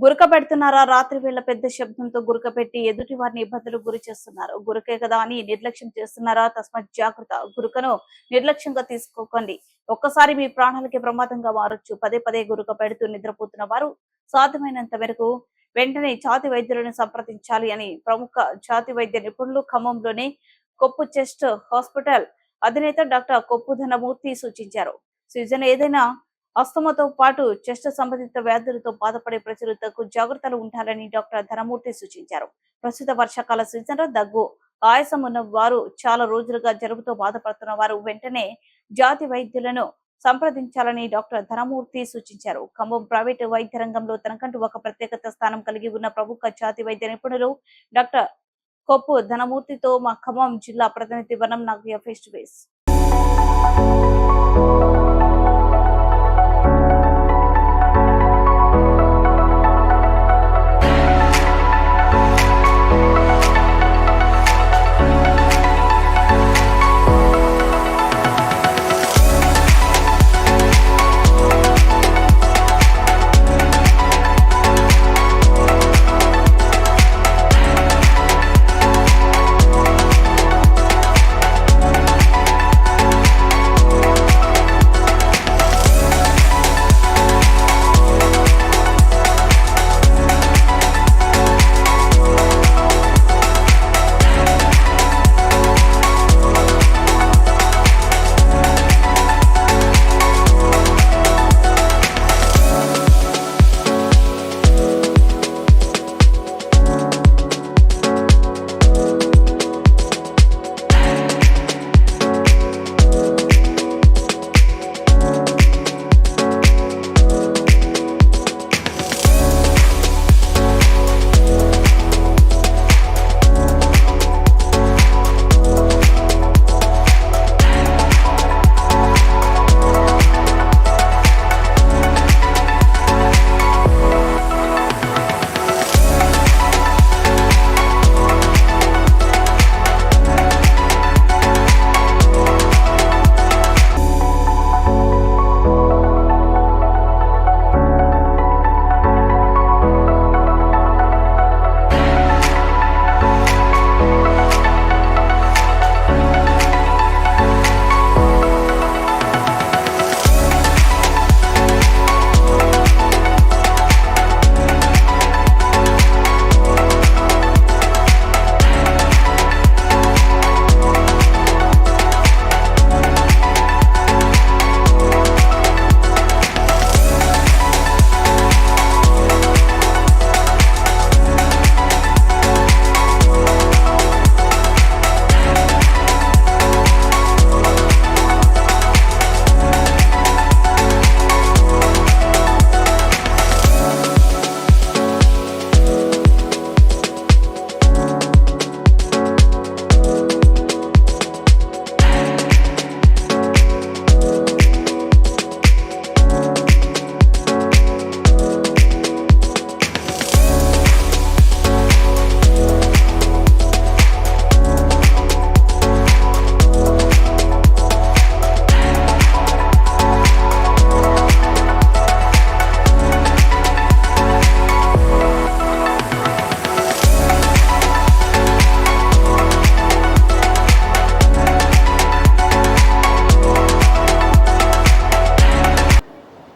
గురక పెడుతున్నారా? రాత్రి వేళ పెద్ద శబ్దంతో గురక పెట్టి ఎదుటి వారిని ఇబ్బందులకు గురి చేస్తున్నారు. గురకే కదా అని నిర్లక్ష్యం చేస్తున్నారా? తస్మాత్ జాగ్రత్త. గురకను నిర్లక్ష్యంగా తీసుకోకండి. ఒక్కసారి మీ ప్రాణాలకి ప్రమాదంగా మారొచ్చు. పదే పదే గురక పెడుతూ నిద్రపోతున్న వారు సాధ్యమైనంత వరకు వెంటనే ఛాతీ వైద్యులను సంప్రదించాలి అని ప్రముఖ ఛాతీ వైద్య నిపుణులు ఖమ్మంలోని కొప్పు చెస్ట్ హాస్పిటల్ అధినేత డాక్టర్ కొప్పు ధనమూర్తి సూచించారు. సీజన్ ఏదైనా అస్తమాతో పాటు చెస్ట్ సంబంధిత వ్యాధులతో బాధపడే ప్రజలు తగు జాగ్రత్తలు ఉండాలని డాక్టర్ ధనమూర్తి సూచించారు. ప్రస్తుత వర్షాకాల సీజన్ లో దగ్గు, ఆయాసం ఉన్న వారు, చాలా రోజులుగా జలుబుతో బాధపడుతున్న వారు వెంటనే జాతి వైద్యులను సంప్రదించాలని డాక్టర్ ధనమూర్తి సూచించారు. ఖమ్మం ప్రైవేటు వైద్య రంగంలో తనకంటూ ఒక ప్రత్యేకత స్థానం కలిగి ఉన్న ప్రముఖ జాతి వైద్య నిపుణులు డాక్టర్ కొప్పు ధనమూర్తితో మా ఖమ్మం జిల్లా ప్రతినిధి Vanam Nagaiah face to face.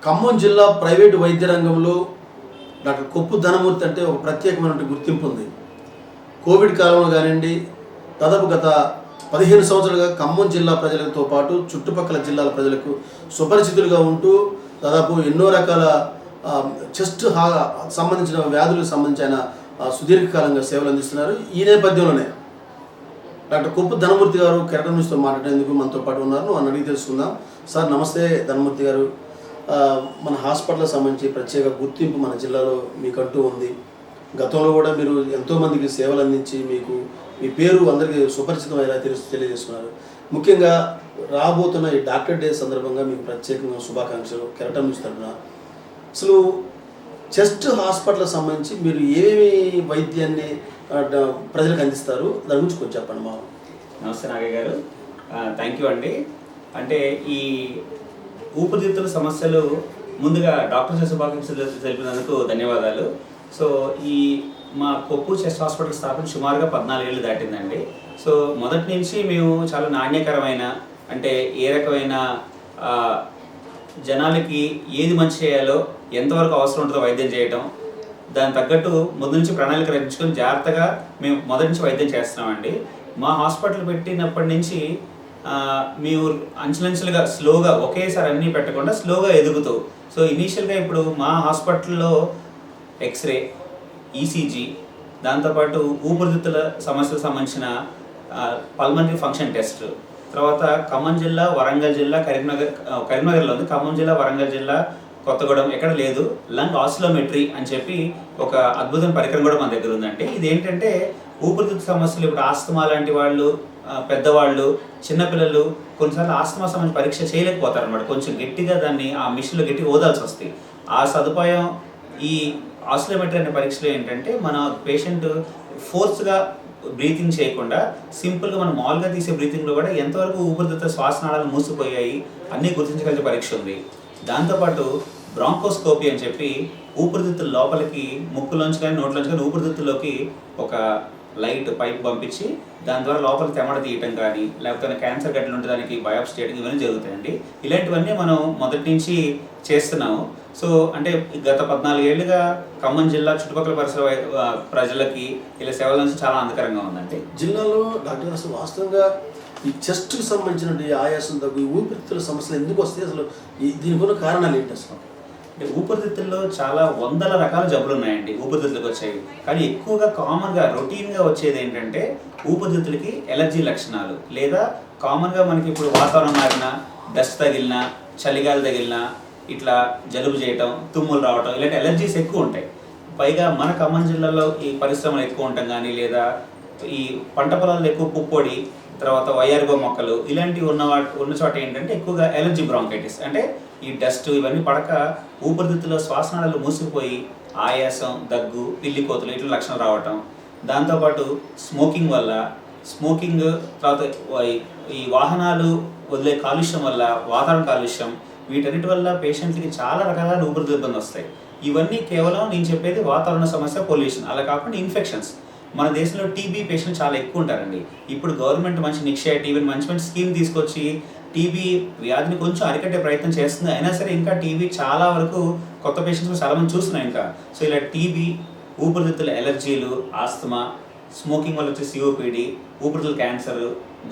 Khammam జిల్లా ప్రైవేటు వైద్య రంగంలో డాక్టర్ కొప్పు ధనమూర్తి అంటే ఒక ప్రత్యేకమైన గుర్తింపు ఉంది. కోవిడ్ కాలంలో కానివ్వండి, దాదాపు గత 15 సంవత్సరాలుగా ఖమ్మం జిల్లా ప్రజలతో పాటు చుట్టుపక్కల జిల్లాల ప్రజలకు సుపరిచితులుగా ఉంటూ దాదాపు ఎన్నో రకాల చెస్ట్ సంబంధించిన వ్యాధులకు సంబంధించి ఆయన సుదీర్ఘకాలంగా సేవలు అందిస్తున్నారు. ఈ నేపథ్యంలోనే డాక్టర్ కొప్పు ధనమూర్తి గారు కెరటం న్యూస్తో మాట్లాడేందుకు మనతో పాటు ఉన్నారు. నన్ను అడిగి తెలుసుకుందాం. సార్ నమస్తే ధనమూర్తి గారు. మన హాస్పిటల్కి సంబంధించి ప్రత్యేక గుర్తింపు మన జిల్లాలో మీకంటూ ఉంది. గతంలో కూడా మీరు ఎంతోమందికి సేవలు అందించి మీకు మీ పేరు అందరికీ సుపరిచితం ఎలా తెలియజేస్తున్నారు. ముఖ్యంగా రాబోతున్న ఈ డాక్టర్ డే సందర్భంగా మీకు ప్రత్యేకంగా శుభాకాంక్షలు కెరటం న్యూస్ తరఫున. అసలు చెస్ట్ హాస్పిటల్కి సంబంధించి మీరు ఏమేమి వైద్యాన్ని ప్రజలకు అందిస్తారు, దాని గురించి కొంచెం చెప్పండి. మా నమస్తే నాగయ్య గారు, థ్యాంక్ యూ అండి. అంటే ఈ ఊపిరితిత్తుల సమస్యలు ముందుగా డాక్టర్ శుభాకాంక్షలు తెలిపినందుకు ధన్యవాదాలు. సో ఈ మా కొప్పు చెస్ట్ హాస్పిటల్ స్థాపన సుమారుగా 14 ఏళ్ళు దాటిందండి. సో మొదటి నుంచి మేము చాలా నాణ్యకరమైన, అంటే ఏ రకమైన జనాలకి ఏది మంచి చేయాలో, ఎంతవరకు అవసరం ఉంటుందో వైద్యం చేయటం, దానికి తగ్గట్టు ముందు నుంచి ప్రణాళిక రచించుకొని జాగ్రత్తగా మేము మొదటి నుంచి వైద్యం చేస్తున్నామండి. మా హాస్పిటల్ పెట్టినప్పటి నుంచి మేము అంచెలంచెలుగా స్లోగా ఒకేసారి అన్నీ పెట్టకుండా స్లోగా ఎదుగుతూ, సో ఇనీషియల్గా ఇప్పుడు మా హాస్పిటల్లో ఎక్స్రే, ఈసీజీ, దాంతోపాటు ఊపిరితిత్తుల సమస్యలకు సంబంధించిన పల్మనరీ ఫంక్షన్ టెస్ట్, తర్వాత ఖమ్మం జిల్లా, వరంగల్ జిల్లా, కరీంనగర్లో ఉంది, ఖమ్మం జిల్లా, వరంగల్ జిల్లా, కొత్తగూడెం ఎక్కడ లేదు, లంగ్ ఆసిలోమెట్రీ అని చెప్పి ఒక అద్భుతమైన పరికరం కూడా మన దగ్గర ఉందండి. ఇదేంటంటే ఊపిరితిత్తు సమస్యలు, ఇప్పుడు ఆస్తమా లాంటి వాళ్ళు, పెద్దవాళ్ళు, చిన్నపిల్లలు కొన్నిసార్లు ఆస్తమా సంబంధించి పరీక్ష చేయలేకపోతారు అనమాట. కొంచెం గట్టిగా దాన్ని ఆ మిషన్లో గట్టిగా ఓదాల్సి వస్తుంది. ఆ సదుపాయం ఈ ఆసిలోమెట్రీ అనే పరీక్షలో ఏంటంటే మన పేషెంట్ ఫోర్స్గా బ్రీతింగ్ చేయకుండా సింపుల్గా మనం మామూలుగా తీసే బ్రీతింగ్లో కూడా ఎంతవరకు ఊపిరితిత్తుల శ్వాసనాళాలు మూసిపోయాయి అన్నీ గుర్తించగలిగే పరీక్ష ఉంది. దాంతోపాటు బ్రాంకోస్కోపీ అని చెప్పి ఊపిరితిత్తుల లోపలికి ముక్కులోంచి కానీ నోట్లోంచి కానీ ఊపిరితిత్తుల్లోకి ఒక లైట్ పైప్ పంపించి దాని ద్వారా లోపల తెమడ తీయటం కానీ, లేకపోతే క్యాన్సర్ గడ్డలు ఉంటే దానికి బయాప్సీ చేయడం, ఇవన్నీ జరుగుతాయండి. ఇలాంటివన్నీ మనం మొదటి నుంచి చేస్తున్నాము. సో అంటే గత 14 ఏళ్ళుగా ఖమ్మం జిల్లా చుట్టుపక్కల పరిసర ప్రజలకి ఇలా సేవల నుంచి చాలా ఆనందకరంగా ఉందండి. జిల్లాలో డాక్టర్ అసలు వాస్తవంగా ఈ చెస్ట్కి సంబంధించిన ఆయాసం దగ్గు, ఊపిరితిత్తుల సమస్యలు ఎందుకు వస్తాయి, అసలు దీనికి ఉన్న కారణాలు ఏంటి అసలు? అంటే ఊపిరితిత్తుల్లో చాలా వందల రకాల జబ్బులు ఉన్నాయండి ఊపిరితిత్తులకు వచ్చేవి. కానీ ఎక్కువగా కామన్గా రొటీన్గా వచ్చేది ఏంటంటే ఊపిరితిత్తులకి ఎలర్జీ లక్షణాలు, లేదా కామన్గా మనకి ఇప్పుడు వాతావరణం మారినా, డస్ట్ తగిలినా, చలిగాలి తగిలినా, ఇట్లా జలుబు చేయటం, తుమ్ములు రావటం, ఇలాంటి ఎలర్జీస్ ఎక్కువ ఉంటాయి. పైగా మన ఖమ్మం జిల్లాలో ఈ పరిశ్రమలు ఎక్కువ ఉండటం కానీ, లేదా ఈ పంట పొలాల్లో ఎక్కువ పుప్పొడి, తర్వాత వైఆర్గో మొక్కలు ఇలాంటివి ఉన్న చోట ఏంటంటే ఎక్కువగా ఎలర్జీ బ్రాంకైటిస్, అంటే ఈ డస్ట్ ఇవన్నీ పడక ఊపిరితిత్తులో శ్వాసనాళాలు మూసిపోయి ఆయాసం, దగ్గు, పిల్లి కోతులు ఇట్లా లక్షణాలు రావటం. దాంతోపాటు స్మోకింగ్ వల్ల, తర్వాత ఈ వాహనాలు వదిలే కాలుష్యం వల్ల, వాతావరణ కాలుష్యం, వీటన్నిటి వల్ల పేషెంట్లకి చాలా రకాల ఊపిరితిత్తుల ఇబ్బంది వస్తాయి. ఇవన్నీ కేవలం నేను చెప్పేది వాతావరణ సమస్య, పొల్యూషన్. అలా కాకుండా ఇన్ఫెక్షన్స్. మన దేశంలో టీబీ పేషెంట్ చాలా ఎక్కువ ఉంటారండి. ఇప్పుడు గవర్నమెంట్ మంచి నిక్షయ టీబీ మంచి మంచి స్కీమ్ తీసుకొచ్చి టీబీ వ్యాధిని కొంచెం అరికట్టే ప్రయత్నం చేస్తుంది. అయినా సరే ఇంకా టీబీ చాలా వరకు కొత్త పేషెంట్స్ చాలా మంది చూస్తున్నాయి ఇంకా. సో ఇలా టీబీ, ఊపిరితిత్తుల ఎలర్జీలు, ఆస్తమా, స్మోకింగ్ వల్ల వచ్చే సిఓపిడి, ఊపిరితిత్తుల క్యాన్సర్,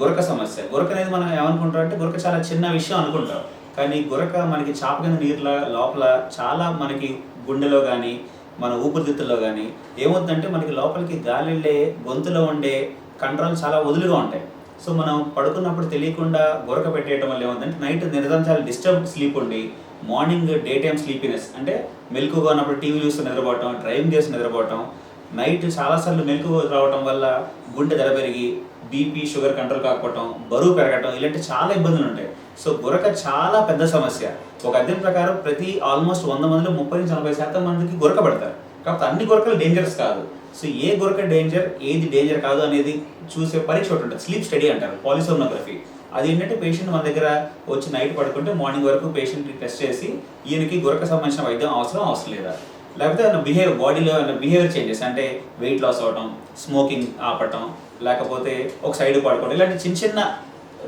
గురక సమస్య. గురక అనేది మనం ఏమనుకుంటాం అంటే గురక చాలా చిన్న విషయం అనుకుంటాం. కానీ గురక మనకి చాప కింద నీళ్ళ లోపల చాలా మనకి గుండెలో కానీ, మన ఊపిరితిత్తుల్లో కానీ ఏమవుతుందంటే మనకి లోపలికి గాలి వెళ్ళే గొంతులో ఉండే కంట్రోల్ చాలా వదులుగా ఉంటాయి. సో మనం పడుకున్నప్పుడు తెలియకుండా గురక పెట్టేయడం వల్ల ఏమవుతుందంటే నైట్ నిరంతరం డిస్టర్బ్ స్లీప్ ఉండి మార్నింగ్ డే టైమ్ స్లీపీనెస్, అంటే మెలకుగా ఉన్నప్పుడు టీవీ చూస్తూ నిద్రపోవటం, డ్రైవింగ్ చేసి నిద్రపోవటం, నైట్ చాలాసార్లు మెలకు రావటం వల్ల గుండె ధర పెరిగి బీపీ, షుగర్ కంట్రోల్ కాకపోవటం, బరువు పెరగటం, ఇలాంటి చాలా ఇబ్బందులు ఉంటాయి. సో గురక చాలా పెద్ద సమస్య. ఒక అధ్యయనం ప్రకారం ప్రతి ఆల్మోస్ట్ 100 మందిలో 30-40% మందికి గురక పడతారు. కాకపోతే అన్ని గురకలు డేంజరస్ కాదు. సో ఏ గురక డేంజర్, ఏది డేంజర్ కాదు అనేది చూసే పరీక్ష ఒకటి ఉంటుంది, స్లీప్ స్టడీ అంటారు, పాలిసోమ్నోగ్రఫీ. అది ఏంటంటే పేషెంట్ మన దగ్గర వచ్చి నైట్ పడుకుంటే మార్నింగ్ వరకు పేషెంట్ని టెస్ట్ చేసి ఈయనకి గురక సంబంధించిన వైద్యం అవసరం లేదా, లేకపోతే బాడీలో బిహేవియర్ చేంజెస్, అంటే వెయిట్ లాస్ అవ్వటం, స్మోకింగ్ ఆపటం, లేకపోతే ఒక సైడ్ పడుకోవడం, ఇలాంటి చిన్న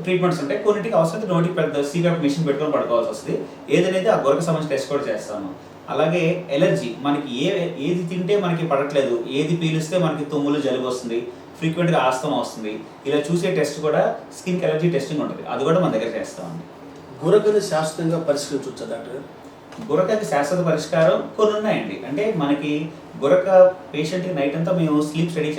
ట్రీట్మెంట్స్ ఉంటాయి. కొన్నిటికి అవసరం నోటికి పెద్ద సీపీఆప్ మిషన్ పెట్టుకొని పడుకోవాల్సి వస్తుంది. ఏదైతే ఆ గురక సంబంధించిన టెస్ట్ కూడా చేస్తాము. అలాగే ఎలర్జీ, మనకి ఏది తింటే మనకి పడట్లేదు, ఏది పీలిస్తే మనకి తుమ్ములు, జలుబు వస్తుంది, ఫ్రీక్వెంట్గా ఆస్తమా వస్తుంది, ఇలా చూసే టెస్ట్ కూడా స్కిన్ ఎలర్జీ టెస్టింగ్ ఉంటుంది. అది కూడా మన దగ్గర చేస్తామండి. గురకని శాస్త్రంగా పరిష్కరించవచ్చా డాక్టర్? గురకకి శాశ్వత పరిష్కారం కొన్ని ఉన్నాయండి. అంటే మనకి గురక పేషెంట్కి నైట్ అంతా మేము స్లీప్ స్టడీ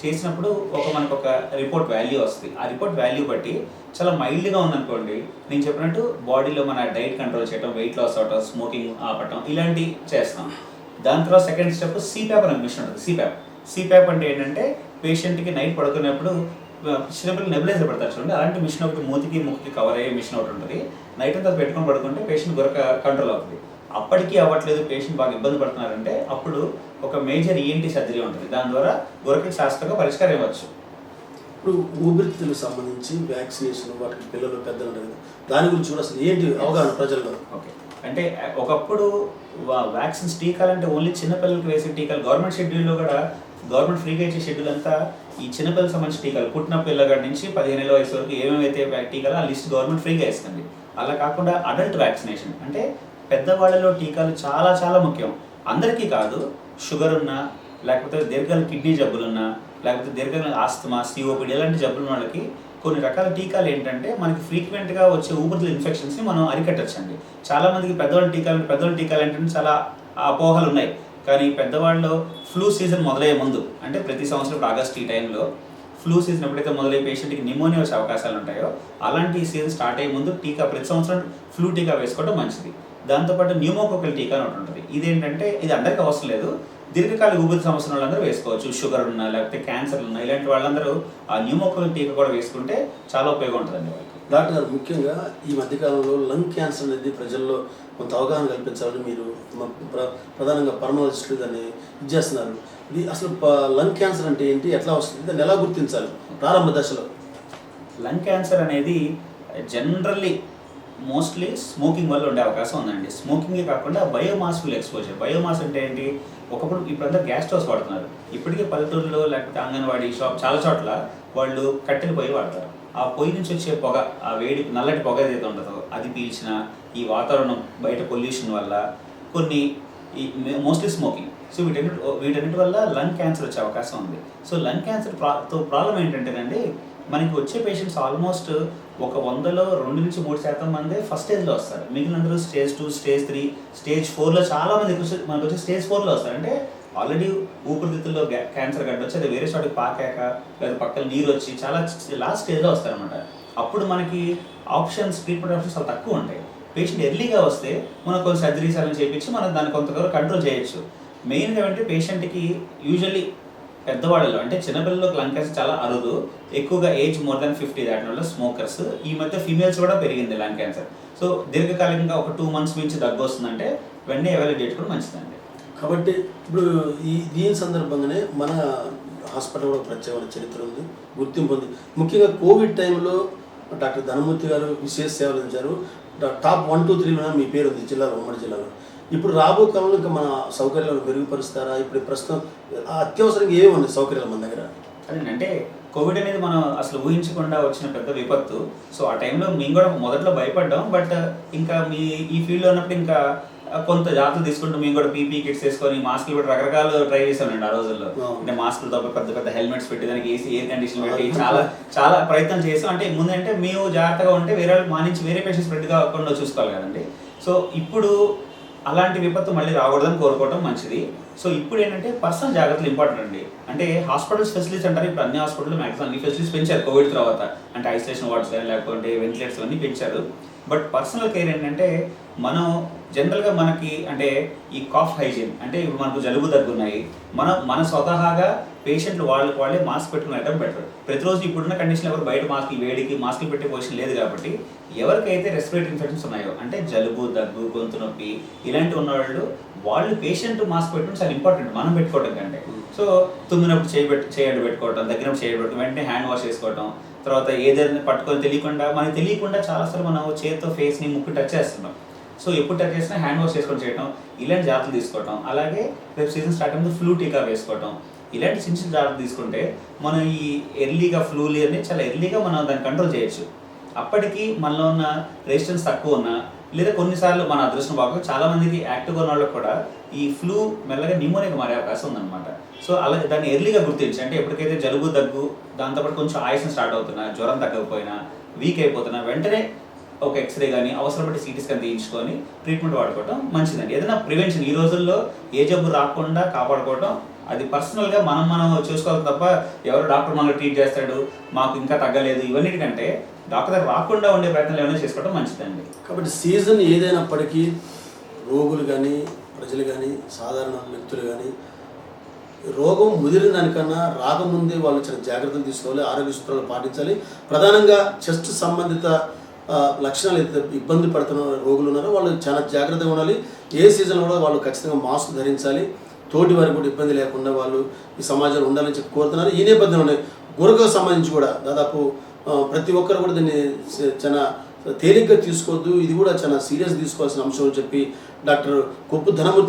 చేసినప్పుడు మనకు ఒక రిపోర్ట్ వాల్యూ వస్తుంది. ఆ రిపోర్ట్ వాల్యూ బట్టి చాలా మైల్డ్గా ఉందనుకోండి, నేను చెప్పినట్టు బాడీలో మన డైట్ కంట్రోల్ చేయడం, వెయిట్ లాస్ అవ్వటం, స్మోకింగ్ ఆపటం, ఇలాంటివి చేస్తాం. దాని తర్వాత సెకండ్ స్టెప్ సిప్యాప్ అనే మిషన్ ఉంటుంది. సిప్యాప్ అంటే ఏంటంటే పేషెంట్కి నైట్ పడుకునేప్పుడు చిన్నపిల్లలు నెబులైజర్ పెడతారు చూడండి, అలాంటి మిషన్ ఒకటి మూతికి ముక్కుకి కవర్ అయ్యే మిషన్ ఒకటి ఉంటుంది. నైట్ అంతా పెట్టుకొని పడుకుంటే పేషెంట్ గురక కంట్రోల్ అవుతుంది. అప్పటికీ అవ్వట్లేదు, పేషెంట్ బాగా ఇబ్బంది పడుతున్నారంటే అప్పుడు ఒక మేజర్ ఈఎన్టీ సర్జరీ ఉంటుంది. దాని ద్వారా గురకకి శాస్త్రంగా పరిష్కారం ఇవ్వచ్చు. ఇప్పుడు ఊపిరితిత్తులకు సంబంధించి వ్యాక్సినేషన్, వాటికి పిల్లలు, పెద్దలు ఉంటుంది, దాని గురించి కూడా అసలు ఏంటి అవగాహన ప్రజల్లో? ఓకే, అంటే ఒకప్పుడు వ్యాక్సిన్స్ టీకాలు అంటే ఓన్లీ చిన్నపిల్లలకి వేసే టీకాలు గవర్నమెంట్ షెడ్యూల్లో కూడా గవర్నమెంట్ ఫ్రీగా ఇచ్చే షెడ్యూల్ అంతా ఈ చిన్నపిల్లలకు సంబంధించిన టీకాలు పుట్టిన పిల్లగాడి నుంచి 15 ఏళ్ళ వయసు వరకు ఏమేమైతే టీకాలు ఆ లిస్ట్ గవర్నమెంట్ ఫ్రీగా ఇస్తుంది. అలా కాకుండా అడల్ట్ వ్యాక్సినేషన్ అంటే పెద్దవాళ్ళలో టీకాలు చాలా చాలా ముఖ్యం. అందరికీ కాదు, షుగర్ ఉన్నా, లేకపోతే దీర్ఘకాల కిడ్నీ జబ్బులున్నా, లేకపోతే దీర్ఘకాల ఆస్తమా, సిఓపిడి ఇలాంటి జబ్బులున్న వాళ్ళకి కొన్ని రకాల టీకాలు ఏంటంటే మనకి ఫ్రీక్వెంట్గా వచ్చే ఊపిరితిత్తుల ఇన్ఫెక్షన్స్ని మనం అరికట్టచ్చండి. చాలామందికి పెద్దవాళ్ళ టీకాలు ఏంటంటే చాలా అపోహలు ఉన్నాయి. కానీ పెద్దవాళ్ళలో ఫ్లూ సీజన్ మొదలయ్యే ముందు, అంటే ప్రతి సంవత్సరం ఆగస్ట్ ఈ టైంలో ఫ్లూ సీజన్ ఎప్పుడైతే మొదలయ్యే పేషెంట్కి నిమోనియా వచ్చే అవకాశాలు ఉంటాయో అలాంటి సీజన్ స్టార్ట్ అయ్యే ముందు ప్రతి సంవత్సరం ఫ్లూ టీకా వేసుకోవడం మంచిది. దాంతోపాటు న్యూమోకోకల్ టీకా అని ఒకటి ఉంటుంది. ఇదేంటంటే ఇది అందరికీ అవసరం లేదు, దీర్ఘకాలిక ఊపిరి సమస్యల వాళ్ళందరూ వేసుకోవచ్చు. షుగర్ ఉన్నా, లేకపోతే క్యాన్సర్ ఉన్నా, ఇలాంటి వాళ్ళందరూ ఆ న్యూమోకోకల్ టీకా కూడా వేసుకుంటే చాలా ఉపయోగం ఉంటుందండి వాళ్ళకి. డాక్టర్ గారు, ముఖ్యంగా ఈ మధ్యకాలంలో లంగ్ క్యాన్సర్ అనేది ప్రజల్లో కొంత అవగాహన కల్పించాలని మీరు ప్రధానంగా పల్మనాలజిస్టులు దాన్ని చేస్తున్నారు. ఇది అసలు లంగ్ క్యాన్సర్ అంటే ఏంటి, ఎట్లా వస్తుంది, దాన్ని ఎలా గుర్తించాలి ప్రారంభ దశలో? లంగ్ క్యాన్సర్ అనేది జనరల్లీ మోస్ట్లీ స్మోకింగ్ వల్ల ఉండే అవకాశం ఉందండి. స్మోకింగే కాకుండా బయోమాస్ ఫుల్ ఎక్స్పోజర్. బయోమాస్ అంటే ఏంటి, ఒకప్పుడు ఇప్పుడంతా గ్యాస్ స్టవ్స్ వాడుతున్నారు. ఇప్పటికే పల్లెటూరులో లేకపోతే అంగన్వాడీ షాప్ చాలా చోట్ల వాళ్ళు కట్టెల పొయ్యి వాడతారు. ఆ పొయ్యి నుంచి వచ్చే పొగ, ఆ వేడి నల్లటి పొగ ఏదైతే ఉంటుందో అది పీల్చిన ఈ వాతావరణం బయట పొల్యూషన్ వల్ల కొన్ని మోస్ట్లీ స్మోకింగ్, సో వీటన్నిటి వల్ల లంగ్ క్యాన్సర్ వచ్చే అవకాశం ఉంది. సో లంగ్ క్యాన్సర్ ప్రాబ్లం ఏంటంటేనండి, మనకి వచ్చే పేషెంట్స్ ఆల్మోస్ట్ ఒక 100లో 2 నుంచి 3% మంది ఫస్ట్ స్టేజ్లో వస్తారు. మిగిలినందరూ స్టేజ్ 2, స్టేజ్ 3, స్టేజ్ 4లో చాలా మంది మనకు వచ్చి స్టేజ్ 4లో వస్తారు. అంటే ఆల్రెడీ ఊపిరితిత్తుల్లో క్యాన్సర్ గడ్డ వచ్చి అది వేరే చోటికి పాకాక లేదా పక్కన నీరు వచ్చి చాలా లాస్ట్ స్టేజ్లో వస్తారనమాట. అప్పుడు మనకి ట్రీట్మెంట్ ఆప్షన్స్ చాలా తక్కువ ఉంటాయి. పేషెంట్ ఎర్లీగా వస్తే మనం కొన్ని సర్జరీస్ అలా చేయించి మనం దాన్ని కొంతవరకు కంట్రోల్ చేయొచ్చు. మెయిన్గా అంటే పేషెంట్కి యూజువల్లీ పెద్దవాళ్ళలో అంటే చిన్నపిల్లలకు లంగ్ క్యాన్సర్ చాలా అరుదు, ఎక్కువగా ఏజ్ మోర్ దాన్ 50 దాటిన వాళ్ళు స్మోకర్స్. ఈ మధ్య ఫీమేల్స్ కూడా పెరిగింది లంగ్ క్యాన్సర్. సో దీర్ఘకాలికంగా ఒక 2 months నుంచి దగ్గు వస్తుందంటే వెంటనే ఎవాల్యుయేట్ చేసుకోవడం మంచిదండి. కాబట్టి ఇప్పుడు దీని సందర్భంగానే మన హాస్పిటల్ కూడా ప్రత్యేకమైన చరిత్ర ఉంది, గుర్తింపు ఉంది. ముఖ్యంగా కోవిడ్ టైంలో డాక్టర్ ధనమూర్తి గారు విశేష సేవలు అందించారు. టాప్ 1, 2, 3లో మీ పేరు ఉంది జిల్లాలో, ఉమ్మడి జిల్లాలో. ఇప్పుడు రాబో కాలంలో ఇంకా మన సౌకర్యాలను మెరుగుపరుస్తారా? ఇప్పుడు ప్రస్తుతం అత్యవసరంగా ఏమి ఉంది సౌకర్యాలు మన దగ్గర? అదేంటంటే కోవిడ్ అనేది మనం అసలు ఊహించకుండా వచ్చిన పెద్ద విపత్తు. సో ఆ టైంలో మేము కూడా మొదట్లో భయపడ్డాం. బట్ ఇంకా ఈ ఫీల్డ్లో ఉన్నప్పుడు ఇంకా కొంత జాగ్రత్తలు తీసుకుంటూ మేము కూడా పీపీ కిట్స్ వేసుకొని మాస్కులు పెట్టి రకరకాలు ట్రై చేసామండి ఆ రోజుల్లో. అంటే మాస్కులతో పెద్ద పెద్ద హెల్మెట్స్ పెట్టి దానికి ఎయిర్ కండిషన్ పెట్టి చాలా ప్రయత్నం చేసాం. అంటే ముందంటే మేము జాగ్రత్తగా ఉంటే వేరే మా నుంచి వేరే పేషెంట్స్ స్ప్రెడ్ కాకుండా చూసుకోవాలి కదండి. సో ఇప్పుడు అలాంటి విపత్తు మళ్ళీ రాకూడదని కోరుకోవడం మంచిది. సో ఇప్పుడు ఏంటంటే పర్సనల్ జాగ్రత్తలు ఇంపార్టెంట్ అండి. అంటే హాస్పిటల్స్ ఫెసిలిటీస్ అంటారు, ఇప్పుడు అన్ని హాస్పిటల్లో మ్యాక్సిమం అన్ని ఫెసిలిటీస్ పెంచారు కోవిడ్ తర్వాత. అంటే ఐసోలేషన్ వార్డ్స్ కానీ లేకపోతే వెంటిలేటర్స్ అన్నీ పెంచారు. బట్ పర్సనల్ కేర్ ఏంటంటే మనం జనరల్గా మనకి అంటే ఈ కాఫ్ హైజీన్ అంటే ఇప్పుడు మనకు జలుబు దగ్గున్నాయి, మన స్వతహాగా పేషెంట్లు వాళ్ళే మాస్క్ పెట్టుకుని వెళ్ళడం బెటర్. ప్రతిరోజు ఇప్పుడున్న కండిషన్ ఎవరు బయట వేడికి మాస్కులు పెట్టే పొజిషన్ లేదు కాబట్టి ఎవరికైతే రెస్పిరేటరీ ఇన్ఫెక్షన్స్ ఉన్నాయో అంటే జలుబు, దగ్గు, గొంతు నొప్పి ఇలాంటి వాళ్ళు పేషెంట్ మాస్క్ పెట్టుకోవడం చాలా ఇంపార్టెంట్ మనం పెట్టుకోవడం కంటే. సో తుమ్మినప్పుడు చేయండి పెట్టుకోవడం, దగ్గినప్పుడు చేయబెట్టుకోవడం, వెంటనే హ్యాండ్ వాష్ చేసుకోవడం, తర్వాత ఏదైనా పట్టుకొని మనకి తెలియకుండా చాలాసార్లు మనం చేతితో ఫేస్ని ముక్కు టచ్ చేస్తున్నాం. సో ఎప్పుడు టచ్ చేసినా హ్యాండ్ వాష్ చేసుకొని చేయడం, ఇలాంటి జాగ్రత్తలు తీసుకోవటం. అలాగే రేపు సీజన్ స్టార్ట్ అయిన ఫ్లూ టీకా వేసుకోవటం, ఇలాంటి చిన్న చిన్న జాగ్రత్తలు తీసుకుంటే మనం ఈ ఎర్లీగా ఫ్లూలు అనేది చాలా ఎర్లీగా మనం దాన్ని కంట్రోల్ చేయొచ్చు. అప్పటికి మనలో ఉన్న రెసిస్టెన్స్ తక్కువ ఉన్నా లేదా కొన్నిసార్లు మన అదృష్టం బాగా చాలా మందికి యాక్టివ్గా ఉన్న వాళ్ళకి కూడా ఈ ఫ్లూ మెల్లగా న్యూమోనియాగా మారే అవకాశం ఉందన్నమాట. సో అలా దాన్ని ఎర్లీగా గుర్తించి అంటే ఎప్పటికైతే జలుబు, దగ్గు, దాంతోపాటు కొంచెం ఆయాసం స్టార్ట్ అవుతున్నా, జ్వరం తగ్గకపోయినా, వీక్ అయిపోతున్నా వెంటనే ఒక ఎక్స్రే కానీ అవసరపడి సిటీ స్కాన్ తీయించుకొని ట్రీట్మెంట్ వాడుకోవడం మంచిదండి. ఏదైనా ప్రివెన్షన్ ఈ రోజుల్లో ఏ జబ్బు రాకుండా కాపాడుకోవడం అది పర్సనల్గా మనం చూసుకోవాలి తప్ప ఎవరు డాక్టర్ మనల్ని ట్రీట్ చేస్తాడు మాకు ఇంకా తగ్గలేదు ఇవన్నిటికంటే డాక్టర్ దగ్గర రాకుండా ఉండే ప్రయత్నాలు ఏమైనా చేసుకోవడం మంచిదండి. కాబట్టి సీజన్ ఏదైనప్పటికీ రోగులు కానీ ప్రజలు కానీ సాధారణ వ్యక్తులు కానీ రోగం ముదిరిన దానికన్నా రాకముందే వాళ్ళు చాలా జాగ్రత్తలు తీసుకోవాలి, ఆరోగ్య సూత్రాలు పాటించాలి. ప్రధానంగా చెస్ట్ సంబంధిత లక్షణాలు అయితే ఇబ్బంది పడుతున్న రోగులు ఉన్నారో వాళ్ళు చాలా జాగ్రత్తగా ఉండాలి. ఏ సీజన్ కూడా వాళ్ళు ఖచ్చితంగా మాస్క్ ధరించాలి. తోటి వారికి కూడా ఇబ్బంది లేకుండా వాళ్ళు ఈ సమాజంలో ఉండాలని చెప్పి కోరుతున్నారు. ఈ నేపథ్యంలో గురకకు సంబంధించి కూడా దాదాపు ప్రతి ఒక్కరు కూడా దీన్ని చాలా తేలిగ్గా తీసుకోవద్దు, ఇది కూడా చాలా సీరియస్ తీసుకోవాల్సిన అంశం అని చెప్పి డాక్టర్ కొప్పు ధనమూర్తి